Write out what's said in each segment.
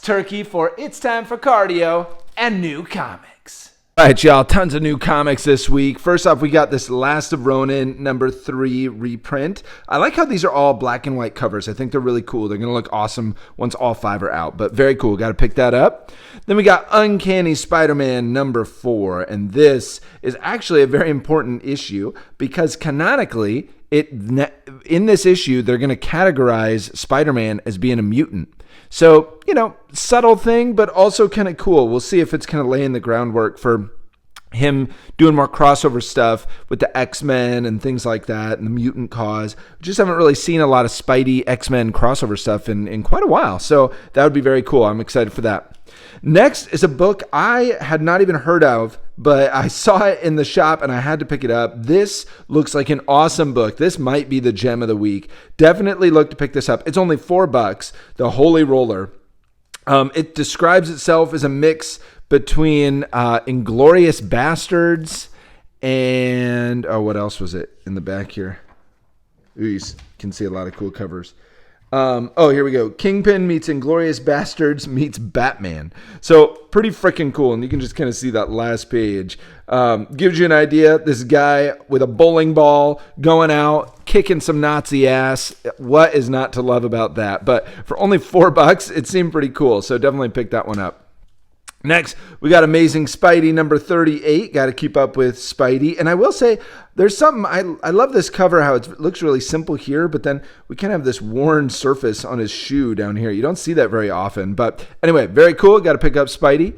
turkey for It's Time for Cardio and new comics. All right, y'all, tons of new comics this week. First off, we got this Last of Ronin #3 reprint. I like how these are all black and white covers. I think they're really cool. They're going to look awesome once all 5 are out, but very cool. Got to pick that up. Then we got Uncanny Spider-Man #4, and this is actually a very important issue because canonically, in this issue, they're going to categorize Spider-Man as being a mutant. So, subtle thing, but also kind of cool. We'll see if it's kind of laying the groundwork for him doing more crossover stuff with the X-Men and things like that and the mutant cause. We just haven't really seen a lot of Spidey X-Men crossover stuff in quite a while. So that would be very cool. I'm excited for that. Next is a book I had not even heard of, but I saw it in the shop and I had to pick it up. This looks like an awesome book. This might be the gem of the week. Definitely look to pick this up. It's only $4, The Holy Roller. It describes itself as a mix between Inglourious Bastards and, what else was it in the back here? Ooh, you can see a lot of cool covers. Here we go. Kingpin meets Inglourious Bastards meets Batman. So pretty freaking cool. And you can just kind of see that last page. Gives you an idea. This guy with a bowling ball going out, kicking some Nazi ass. What is not to love about that? But for only $4, it seemed pretty cool. So definitely pick that one up. Next, we got Amazing Spidey #38. Got to keep up with Spidey. And I will say, there's something, I love this cover, how it looks really simple here, but then we kind of have this worn surface on his shoe down here. You don't see that very often. But anyway, very cool. Got to pick up Spidey.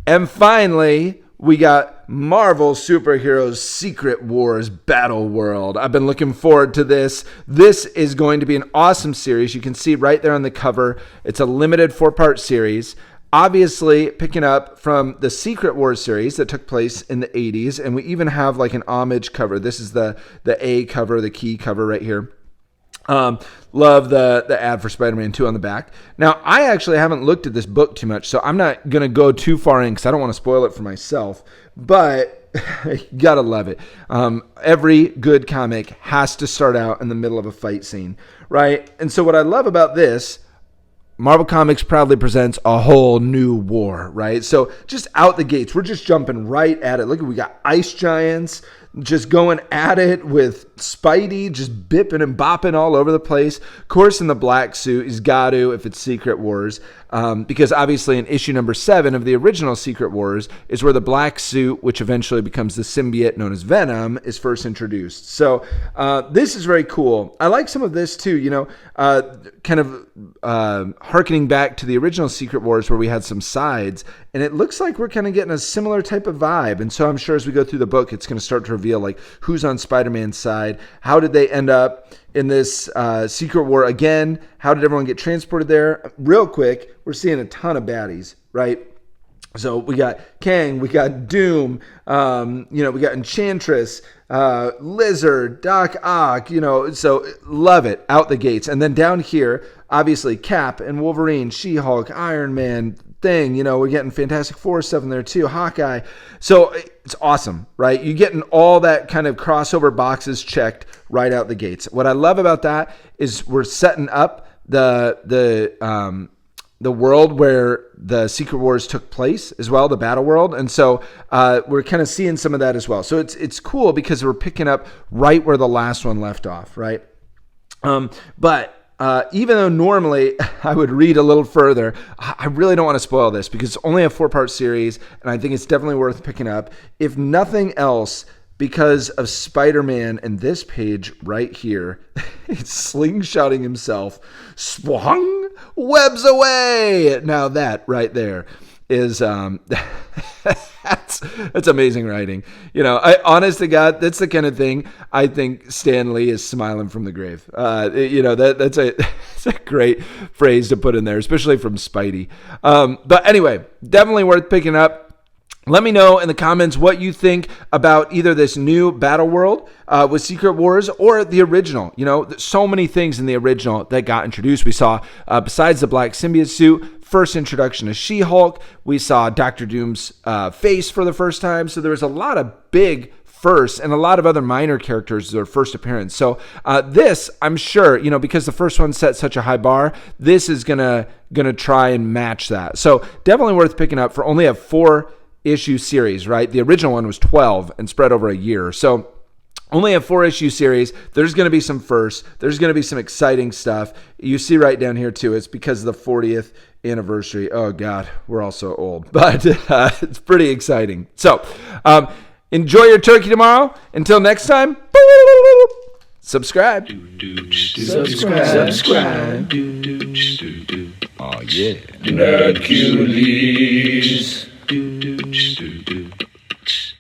And finally, we got Marvel Superheroes Secret Wars Battle World. I've been looking forward to this. This is going to be an awesome series. You can see right there on the cover. It's a limited 4-part series. Obviously, picking up from the Secret Wars series that took place in the 80s, and we even have like an homage cover. This is the A cover, the key cover right here. Love the ad for Spider-Man 2 on the back. Now, I actually haven't looked at this book too much, so I'm not going to go too far in because I don't want to spoil it for myself, but you got to love it. Every good comic has to start out in the middle of a fight scene, right? And so what I love about this, Marvel Comics proudly presents a whole new war, right? So just out the gates, we're just jumping right at it. Look, we got ice giants just going at it with Spidey just bipping and bopping all over the place. Of course, in the black suit, he's got to if it's Secret Wars, because obviously in issue #7 of the original Secret Wars is where the black suit, which eventually becomes the symbiote known as Venom, is first introduced. So this is very cool. I like some of this too, kind of harkening back to the original Secret Wars where we had some sides, and it looks like we're kind of getting a similar type of vibe. And so I'm sure as we go through the book, it's going to start to reveal like who's on Spider-Man's side, how did they end up in this Secret War again, how did everyone get transported there. Real quick, we're seeing a ton of baddies, right? So we got Kang, we got Doom, we got Enchantress, Lizard, Doc Ock, so love it out the gates. And then down here, obviously Cap and Wolverine, She-Hulk, Iron Man, Thing, we're getting Fantastic Four stuff in there too, Hawkeye. So it's awesome, right? You're getting all that kind of crossover boxes checked right out the gates. What I love about that is we're setting up the world where the Secret Wars took place as well, the battle world. And so we're kind of seeing some of that as well. So it's cool because we're picking up right where the last one left off, right? But even though normally I would read a little further, I really don't want to spoil this because it's only a 4-part series, and I think it's definitely worth picking up. If nothing else, because of Spider-Man and this page right here, it's slingshotting himself, swung, webs away. Now that right there is that's amazing writing. Honest to God, that's the kind of thing I think Stan Lee is smiling from the grave. That's a great phrase to put in there, especially from Spidey. But anyway, definitely worth picking up. Let me know in the comments what you think about either this new Battle World with Secret Wars or the original. So many things in the original that got introduced. We saw, besides the black symbiote suit, first introduction to She-Hulk. We saw Doctor Doom's face for the first time. So there was a lot of big first, and a lot of other minor characters their first appearance. So this, I'm sure, because the first one set such a high bar, this is gonna try and match that. So definitely worth picking up for only a 4-issue series, right? The original one was 12 and spread over a year. So only a 4-issue series. There's going to be some firsts. There's going to be some exciting stuff. You see right down here, too, it's because of the 40th anniversary. Oh, God, we're all so old. But it's pretty exciting. So enjoy your turkey tomorrow. Until next time, subscribe. Subscribe. Oh, yeah. Hercules.